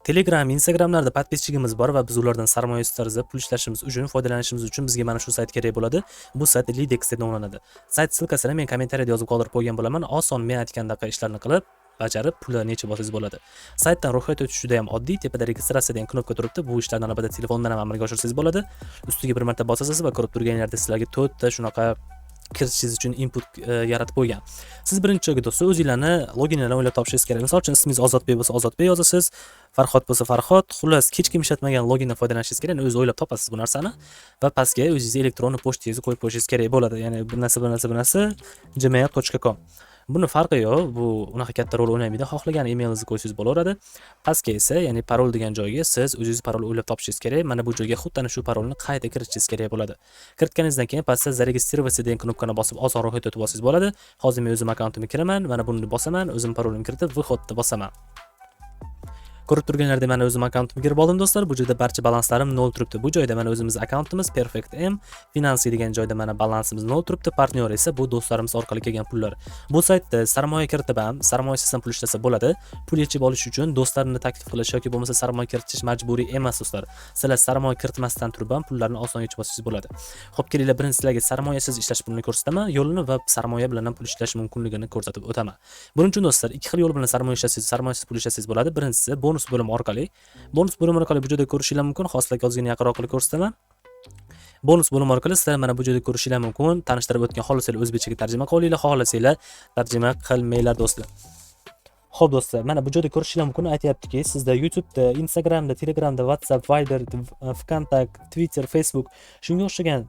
Telegram, Instagramlarda podpisчигimiz bor va biz ulardan sarmoya tarzida pul ishlashimiz uchun, foydalanishimiz uchun bizga mana shu sayt kerak bo'ladi. Bu sayt Lidex deb nomlanadi. Sayt silkasini men kommentariyada yozib qoldirib qo'ygan bo'laman. Oson men aytgandaqa ishlarni qilib, bajarib pullarni yechib olsangiz bo'ladi. Saytdan ro'yxatga o'tish juda ham oddiy. Tepada registratsiya degan knopka turibdi. Bu ishlarni albatta telefondan ham amalga oshirsangiz bo'ladi. Ustiga bir marta bosasiz va ko'rib turganingizda sizlarga 4 ta shunaqa kiritishingiz uchun input yaratib qo'ygan. Siz birinchi joyga do'stlar o'zingizlarni loginlarni o'ylab topishingiz kerak. Misol uchun ismingiz Ozodbek bo'lsa Ozodbek yozasiz, Farhod bo'lsa Farhod, xullas hech kim ishlatmagan logindan foydalanishingiz kerak. O'zingiz o'ylab topasiz bu narsani va pastga o'zingizni elektron pochtangizni qo'yib qo'yishingiz kerak bo'ladi. Ya'ni bir narsa gmail.com. Buni farqi yo'q, bu unaqa katta rol o'ynamaydi. Xohlagan emailingizni qo'ysangiz bo'laveradi. Pastga esa, ya'ni parol degan joyga siz o'zingiz parol o'ylab topishingiz kerak. Mana bu joyga xuddi ana shu parolni qayta kiritishingiz kerak bo'ladi. Kiritganingizdan keyin pastda zaregistrироваться degan knopkani bosib oson ro'yxatga o'tib olsangiz bo'ladi. Hozir men o'zim akkauntimga kiraman, mana buni bosaman, o'zim parolimni kiritib, выходni bosaman. Ko'rib turganlaringizda mana o'zim akkauntimga kirib oldim do'stlar. Bu joyda barcha balanslarim 0 turibdi. Bu joyda mana o'zimiz akkauntimiz Perfect M, Finance degan joyda mana balansimiz 0 turibdi. Partnyor esa bu do'stlarimiz orqali kelgan pullar. Bu saytda sarmoya kiritib ham, sarmoyasiz ham pul ishlasa bo'ladi. Pul yechib olish uchun do'stlarini taklif qilish yoki bo'lmasa sarmoya kiritish majburiy emas do'stlar. Sizlar sarmoya kiritmasdan turib ham pullarni oson yechib olsangiz bo'ladi. Xo'p, kelinglar birinchi sizlarga sarmoyasiz ishlash pulini ko'rsataman, yo'lini va sarmoya bilan ham pul ishlash mumkinligini ko'rsatib o'taman. Birinchi do'stlar, ikki xil yo'l bilan sarmoya ishlasangiz, sarmoyasiz pul ishlasangiz bo'ladi. Birinchisi bonus bo'limi orqali. Bonus bo'limi orqali bu yerda ko'rishingiz mumkin. Xoslik yozgani yaqinroq qilib ko'rsataman. Bonus bo'limi orqali sizlar mana bu joyda ko'rishingiz mumkin. Tanishtirib o'tgan xohlasanglar o'zbekchaga tarjima qilinglar, xohlasanglar tarjima qilmanglar do'stlar. Xo'p do'stlar, mana bu joyda ko'rishingiz mumkin. Aytayaptiki, sizda YouTube'da, Instagram'da, Telegram'da, WhatsApp, Viber, Vkontakte, Twitter, Facebook shunga o'xshagan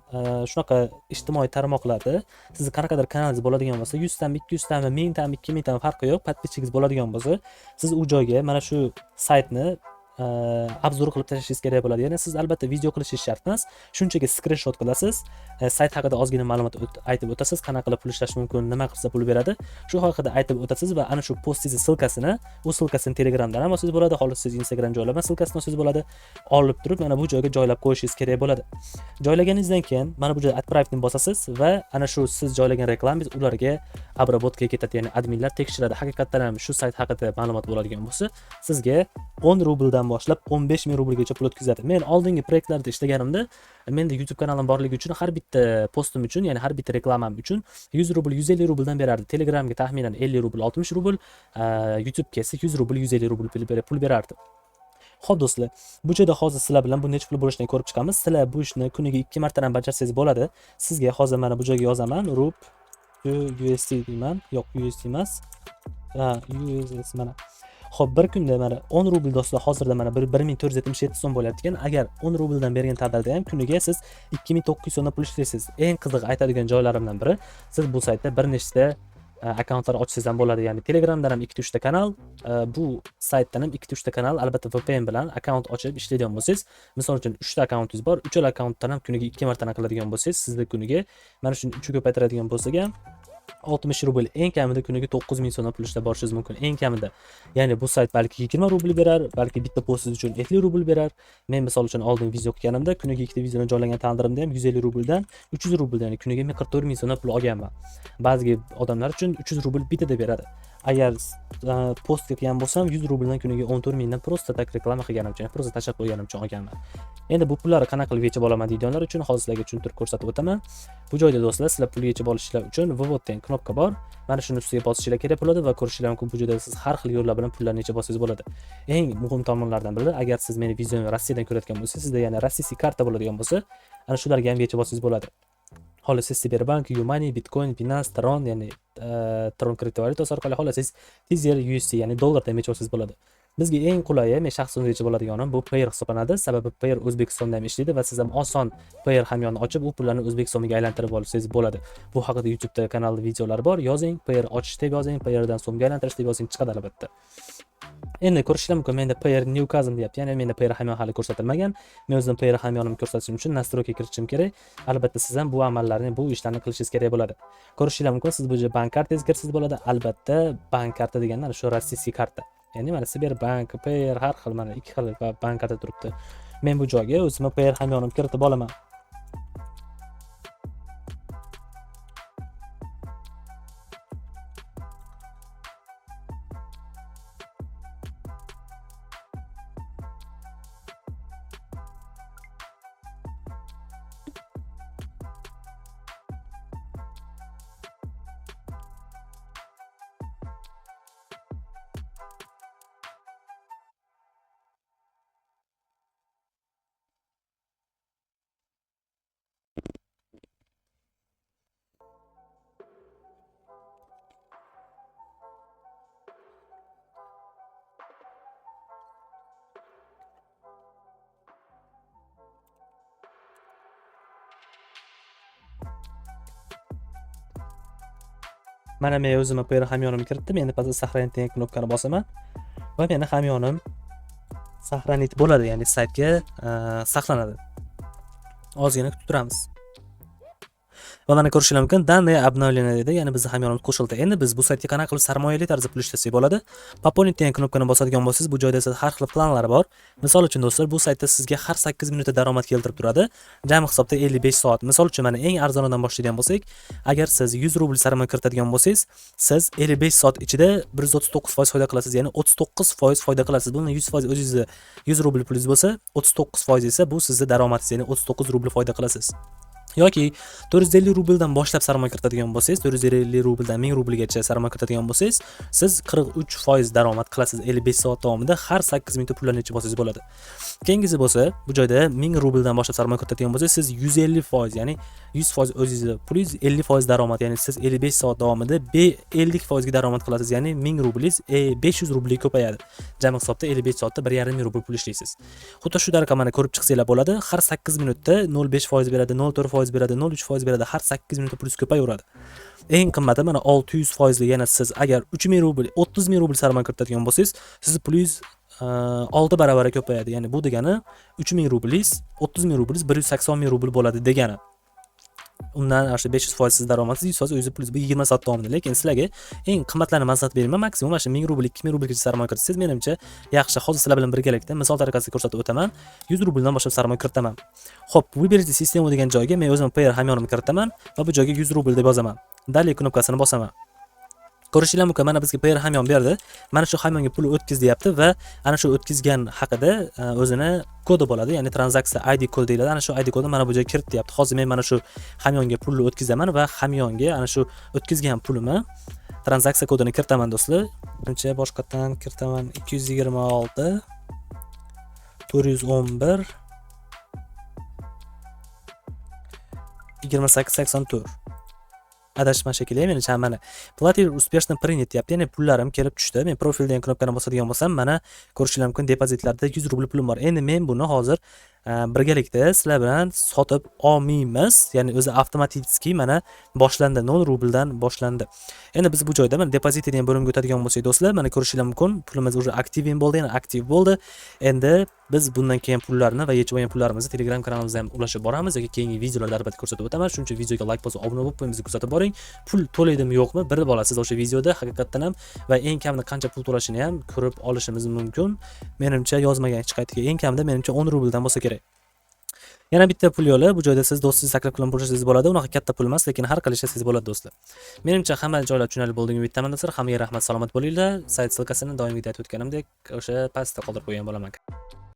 shunaqa ijtimoiy tarmoqlarda sizning qanaqadir kanalingiz bo'ladigan bo'lsa, 100 tami, 200 tami, 1000 tami, 2000 tami farqi yo'q, podpischigingiz bo'ladigan bo'lsa, siz u joyga mana shu saytni obzor qilib tashlashingiz kerak bo'ladi. Ya'ni siz albatta video qilishingiz shart emas, shunchaki screenshot qilasiz, sayt haqida ozgina ma'lumot aytib o'tasiz, qanaqa qilib pul ishlash mumkin, nima qilsa pul beradi, shu haqida aytib o'tasiz va ana shu postingiz silkasini, u silkasini Telegramdan ham olsangiz bo'ladi, xohlasangiz Instagram joylama silkasini olsangiz bo'ladi, olib turib mana bu joyga joylab qo'yishingiz kerak bo'ladi. Joylaganingizdan keyin mana bu joyda отправить ni bosasiz va ana shu siz joylagan reklamangiz ularga обработка ketadi, ya'ni adminlar tekshiradi. Haqiqatan ham shu sayt haqida ma'lumot bo'ladigan bo'lsa, sizga 10 rubldan boshlab 15 ming rublgacha pul o'tkazadi. Men oldingi proyektlarda ishlaganimda, menda YouTube kanalim borligi uchun har bitta postim uchun, ya'ni har bitta reklamam uchun 100 rubl, 150 rubldan berardi. Telegramga taxminan 50 rubl, 60 rubl, YouTubega esa 100 rubl, 150 rubl pul berardi. Xo'p do'stlar, bu joyda hozir sizlar bilan bu necha pul bo'lishini ko'rib chiqamiz. Sizlar bu ishni kuniga 2 martadan bajarsangiz bo'ladi. Sizga hozir mana bu joyga yozaman, USD deyman. Yo'q, USD emas. USD mana. Xo'p, bir kunda mana 10 rubl do'stlar hozirda mana 1477 so'm bo'lyapti ekan. Agar 10 rubldan bergan taqdirda ham kuniga siz 2900 so'mdan pul ishlaysiz. Eng qiziq aytadigan joylarimdan biri, siz bu saytda bir nechta akkauntlar ochsangiz ham bo'ladi. Ya'ni Telegramdan ham 2-3 ta kanal, bu saytdan ham 2-3 ta kanal, albatta VPN bilan akkaunt ochib ishlaydigan bo'lsangiz, misol uchun 3 ta akkauntingiz bor, 3 akkauntdan ham kuniga 2 martadan qiladigan bo'lsangiz, sizda kuniga mana shuni 3 ga ko'paytiradigan bo'lsak ham 60 rubl, eng kamida kuniga 9000 so'mdan pul ishlab borishingiz mumkin, eng kamida. Ya'ni bu sayt balki 20 rubl berar, balki bitta postingiz uchun 50 rubl berar. Men misol uchun oldin video qilganimda kuniga ikkita videoni joylagan taqdirimda ham 150 rubldan 300 rubldan, ya'ni kuniga 44000 so'mdan pul olganman. Ba'zi odamlar uchun 300 rubl bitada beradi. Agar post qilgan bo'lsam 100 rubldan kuniga 14000 dan prosta tak reklama qilganimcha, prosta tashlab qo'yganimcha olganman. Endi bu pullarni qanaqa qilib yechib olaman deydiganlar uchun hozir sizlarga tushuntirib ko'rsatib o'taman. Bu joyda do'stlar, sizlar pul yechib olishinglar uchun вывод degan knopka bor. Mana shuni ustiga bosishinglar kerak bo'ladi va ko'rishinglar mumkin, bu joyda siz har xil yo'llar bilan pullarni yechib olsangiz bo'ladi. Eng muhim tomonlardan biri, agar siz meni videomni Rossiyadan ko'rayotgan bo'lsangiz, sizda ya'ni rossiyskiy karta bo'ladigan bo'lsa, ana shularga ham yechib olsangiz bo'ladi. Xohlasangiz Sberbank, Yumani, Bitcoin, Binance, Tron, ya'ni Tron kriptovalyutasi orqali xohlasangiz Tether USD, ya'ni dollardan yechib olsangiz bo'ladi. Bizga eng qulayi, men shaxsan yechib oladiganim bu Payer hisoblanadi. Sababi Payer O'zbekistonda ham ishlaydi va siz ham oson Payer hamyonni ochib, u pullarni O'zbek so'miga aylantirib olsangiz bo'ladi. Bu haqida YouTube'da kanalda videolar bor. Yozing, Payer ochish deb yozing, Payerdan so'mga aylantirish deb yozing, chiqadi albatta. Endi ko'rishlar mumkin, menda Payer New Cousin deyapti. Ya'ni menda Payer hamyon hali ko'rsatilmagan. Men o'zim Payer hamyonimni ko'rsatishim uchun nastroyga kiritishim kerak. Albatta siz ham bu amallarni, bu ishlarni qilishingiz kerak bo'ladi. Ko'rishlar mumkin, siz bu yerga bank kartangizni kirsangiz bo'ladi. Albatta, bank karta deganda shu rossiyskiy karta. Ya'ni mana Sberbank, Payer har xil, mana ikki xil bank karta turibdi. Men bu joyga o'zimni Payer hamyonimni kiritib olaman. Mana men o'zimni bu yerga hamyonimni kiritdim. Endi pastda saqlanit degan knopkani bosaman va meni hamyonim saqlanit bo'ladi, ya'ni saytga saqlanadi. Ozgina kutib turamiz. Va mana ko'rishingiz mumkin, данные обновлены dedi, ya'ni bizning hamyonimiz qo'shildi. Endi biz bu saytga qanaqa qilib sarmoyali tarzda pul ishlasak bo'ladi? Пополнить degan knopkani bosadigan bo'lsangiz, bu joyda siz har xil planlar bor. Misol uchun do'stlar, bu saytda sizga har 8 minutda daromad keltirib turadi. Jami hisobda 55 soat. Misol uchun mana eng arzonidan boshlaydigan bo'lsak, agar siz 100 rubl sarmoya kiritadigan bo'lsangiz, siz 55 soat ichida 139% foyda qilasiz, ya'ni 39% foyda qilasiz. Buni 100% o'zingizga 100 rubl pulingiz bo'lsa, 39% esa bu sizning daromadingiz, ya'ni 39 rubl foyda qilasiz. Yoki 450 rubldan boshlab sarmoya kiritadigan bo'lsangiz, 450 rubldan 1000 rublgacha sarmoya kiritadigan bo'lsangiz, siz 43% daromad qilasiz 55 soat davomida har 8 minutda pullarni yechib olsangiz bo'ladi. Keyingisi bo'lsa, bu joyda 1000 rubldan boshlab sarmoya kiritadigan bo'lsangiz, siz 150%, ya'ni 100% o'zingizga pulingiz 50% daromad, ya'ni siz 55 soat davomida 50% ga daromad qilasiz, ya'ni 1000 rublingiz 500 rublga ko'payadi. Jami hisobda 55 soatda 1,5 rubl pul ishlaysiz. Xuddi shu raqamni ko'rib chiqsanglar bo'ladi. Har 8 minutda 0,5% beradi, 0,4% beradi, 0,3% beradi, har 8 minutda pulingiz ko'payaveradi. Eng qimmati mana 600% li, yana siz agar 3000 rubl, 30000 rubl sarmoya kiritadigan bo'lsangiz, sizning pulingiz 6 barobar ko'payadi. Ya'ni bu degani 3000 rublingiz, 30000 rublingiz 180 ming rubl bo'ladi degani. Undan ashi 500% siz daromadsiz, 100% o'zingiz pulingiz bu 20 soat davomida. Lekin sizlarga eng qimmatlarini maslahat beraman. Maksimum mana shu 1000 rubl, 2000 rublgacha sarmoya kiritsangiz, menimcha yaxshi. Hozir sizlar bilan birgalikda misol tariqasida ko'rsatib o'taman. 100 rubldan boshlab sarmoya kiritaman. Xo'p, выберите sistemu degan joyga men o'zim player hamyonimni kiritaman va bu joyga 100 rubl deb yozaman. Daley knopkasini bosaman. Ko'rishingiz mumkin, mana bizga player hamyon berdi. Mana shu hamyonga pul o'tkiz deyapti va ana shu o'tkizgan haqida o'zini kodi bo'ladi, ya'ni transaksiya ID kod deyiladi. Ana shu ID kodni mana bu joyga kirit deyapti. Hozir men mana shu hamyonga pulni o'tkizaman va hamyonga ana shu o'tkizgan pulimni transaksiya kodini kiritaman do'stlar. Birinchi boshqatdan kiritaman 226 411 2884. Adashma shekilli, menimcha mana platir успешно принят deyapti, ya'ni pullarim kelib tushdi. Men profil degan knopkani bosadigan bo'lsam, mana ko'rishingiz mumkin, depozitlarda 100 rubl pulim bor. Endi men buni hozir birgalikda sizlar bilan sotib olmaymiz. Ya'ni o'zi avtomatik mana boshlandi, 0 rubldan boshlandi. Endi biz bu joyda mana depozit degan bo'limga o'tadigan bo'lsak do'stlar, mana ko'rishingiz mumkin, pulimiz уже aktiv bo'ldi, ya'ni aktiv bo'ldi. Endi biz bundan keyin pullarni va yechib olgan pullarimizni Telegram kanalimizda ham ulashib boramiz yoki keyingi videolarda albatta ko'rsatib o'taman. Shuning uchun videoga like bosib, obuna bo'lib, pulimizni kuzatib boring. Pul to'laydimi yo'qmi, bir bilasiz o'sha videoda haqiqatan ham, va eng kamida qancha pul to'lashini ham ko'rib olishimiz mumkin. Menimcha yozmagan hech qayerga eng kamida menimcha 10 rubldan bo'lsa kerak. Yana bitta pul yo'li, bu joyda siz do'stingiz taklif qilib qo'shishingiz bo'ladi. Unaqa katta pul emas, lekin har qilishingiz bo'ladi do'stlar. Menimcha hamma joylar tushunarli bo'ldi-deb bittaman do'stlar. Hammaga rahmat, salomat bo'linglar. Sayt silkasini doimgidek aytib o'tganimdek o'sha pastda qoldirib qo'ygan bo'laman.